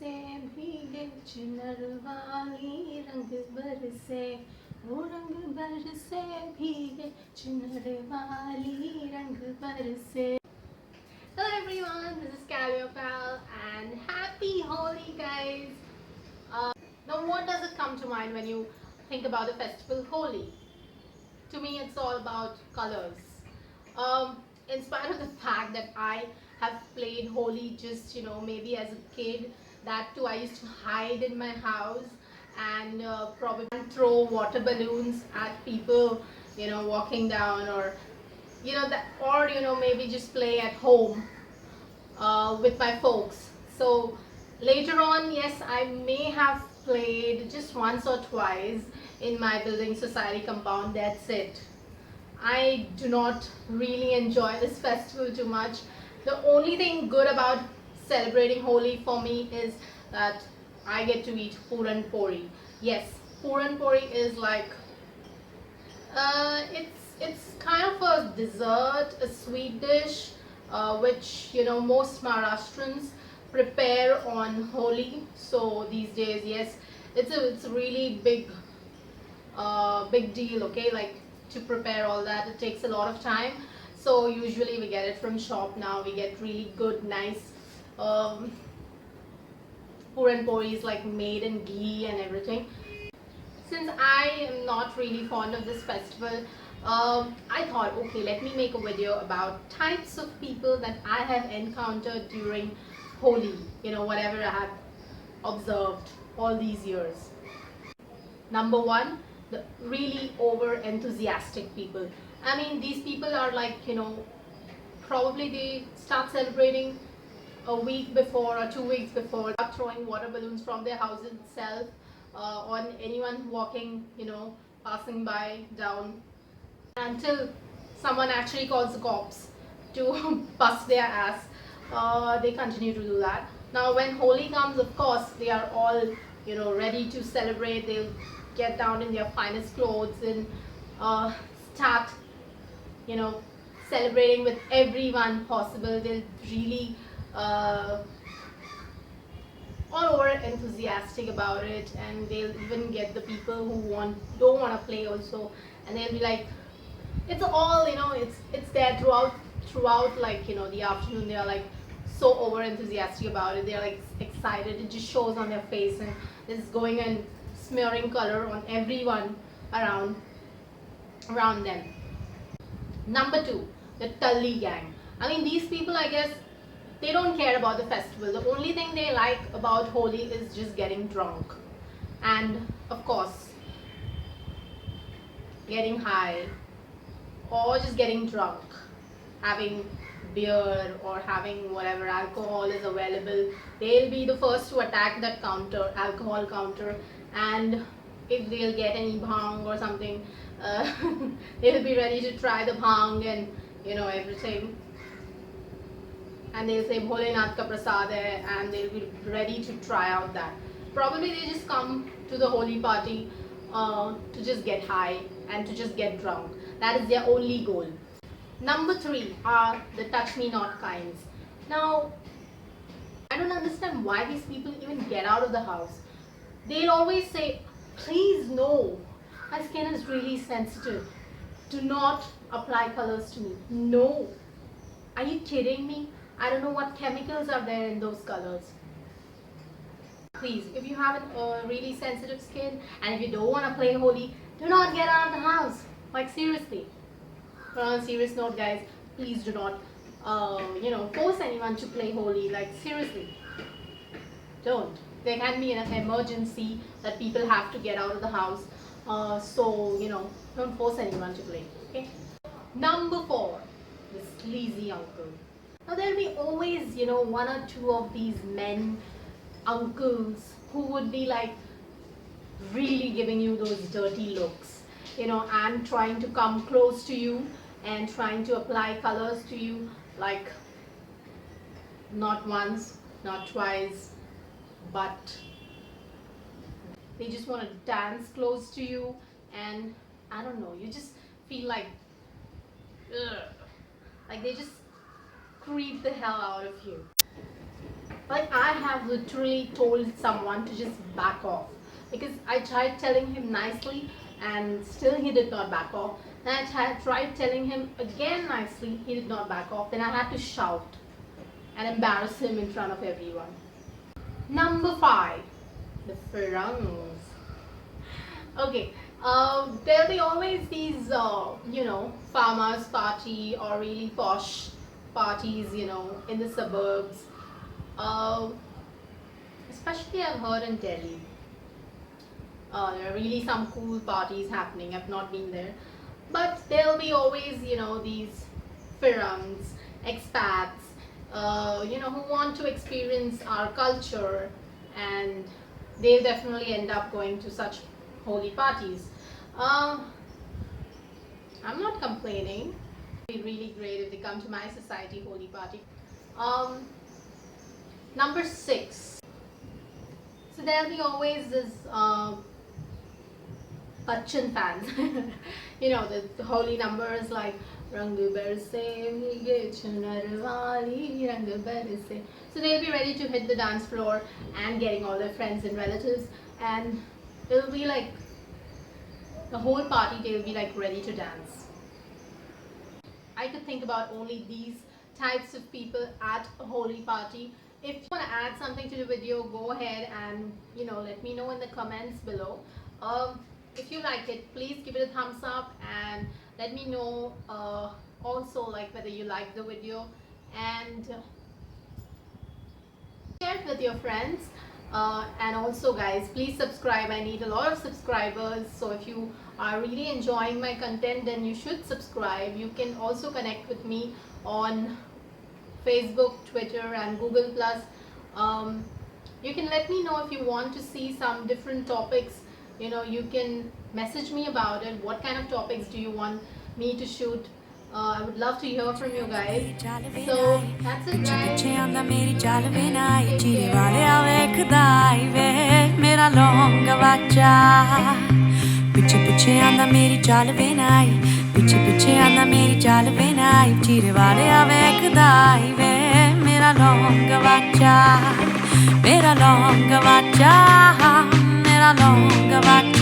से भीगे चुनर वाली रंग बरसे वो रंग बरसे भीगे चुनर वाली रंग बरसे. Hello everyone, this is Calliope and happy Holi guys. Now what does it come to mind when you think about the festival Holi? To me it's all about colors. In spite of the fact that I have played Holi just maybe as a kid, that too I used to hide in my house and probably throw water balloons at people walking down, or maybe just play at home with my folks. So later on, yes, I may have played just once or twice in my building society compound. That's it. I do not really enjoy this festival too much. The only thing good about celebrating Holi for me is that I get to eat Puran Pori. Yes, Puran Pori is like it's kind of a dessert, a sweet dish, which most Maharashtrians prepare on Holi. So these days, yes, it's a really big deal. Okay, like to prepare all that, it takes a lot of time. So usually we get it from shop now. We get really good, nice Puran Poris like made in ghee and everything. Since I am not really fond of this festival, I thought, okay, let me make a video about types of people that I have encountered during Holi, whatever I have observed all these years. Number one, the really over enthusiastic people. I mean, these people are like, probably they start celebrating a week before or 2 weeks before, throwing water balloons from their house itself on anyone walking, passing by down, until someone actually calls the cops to bust their ass. They continue to do that. Now when Holi comes, of course, they are all ready to celebrate. They'll get down in their finest clothes and start celebrating with everyone possible. They'll really all over enthusiastic about it, and they'll even get the people who don't want to play also, and they'll be like, it's all it's there throughout like the afternoon. They are like so over enthusiastic about it. They're like excited. It just shows on their face, and it's going and smearing color on everyone around them. Number two, the Tulli gang. I mean, these people, I guess, they don't care about the festival. The only thing they like about Holi is just getting drunk, and of course getting high, or just getting drunk, having beer or having whatever alcohol is available. They'll be the first to attack that alcohol counter, and if they'll get any bhang or something, they'll be ready to try the bhang and everything, and they'll say Bholenath ka prasad hai, and they'll be ready to try out that. Probably they just come to the Holi party to just get high and to just get drunk. That is their only goal. Number three are the touch me not kinds. Now, I don't understand why these people even get out of the house. They'll always say, please no, my skin is really sensitive. Do not apply colors to me. No. Are you kidding me? I don't know what chemicals are there in those colors. Please, if you have a really sensitive skin and if you don't want to play Holi, do not get out of the house. Like seriously. But on a serious note, guys, please do not force anyone to play Holi. Like seriously, don't. There can be an emergency that people have to get out of the house. So don't force anyone to play. Okay. Number four, the sleazy uncle. Now there'll be always one or two of these men uncles who would be like really giving you those dirty looks, and trying to come close to you and trying to apply colors to you, like not once, not twice, but they just want to dance close to you, and I don't know, you just feel like ugh, like they just creep the hell out of you. Like, I have literally told someone to just back off, because I tried telling him nicely and still he did not back off. Then I tried telling him again nicely, he did not back off. Then I had to shout and embarrass him in front of everyone. Number 5, the Firangs. Okay, there'll be always these, farmers' party or really posh parties, in the suburbs. Uh, Especially I've heard in Delhi. There are really some cool parties happening. I've not been there. But there'll be always, these Firangs, expats, who want to experience our culture, and they'll definitely end up going to such holy parties. Uh, I'm not complaining. It'd be really great if they come to my society holy party. Um, Number 6. So there'll be always this Bachchan fans. The holy numbers like Rang Barse, Rang Barse. So they'll be ready to hit the dance floor and getting all their friends and relatives, and it'll be like the whole party, they'll be like ready to dance. I could think about only these types of people at a holy party. If you want to add something to the video, go ahead and let me know in the comments below. If you like it, please give it a thumbs up and let me know also like whether you like the video, and share it with your friends. And also guys, please subscribe. I need a lot of subscribers, so if you are really enjoying my content, then you should subscribe. You can also connect with me on Facebook, Twitter and Google+. You can let me know if you want to see some different topics. You can message me about it. What kind of topics do you want me to shoot? I would love to hear from you guys. So that's it guys. ਪਿੱਛੇ ਪਿੱਛੇ ਆਂਦਾ ਮੇਰੀ ਚਾਲ ਵੇ ਨਾਈ ਪਿੱਛੇ ਪਿੱਛੇ ਆਂਦਾ ਮੇਰੀ ਚਾਲ ਵੇ ਨਾਈ ਚੀਰੇ ਵਾਲਿਆ ਵੇਖਦਾ ਈ ਵੇ ਮੇਰਾ ਲੌਂਗ ਵਾਚਾ ਮੇਰਾ ਲੌਂਗ ਵਾਚਾ ਮੇਰਾ ਲੌਂਗ ਵਾਚਾ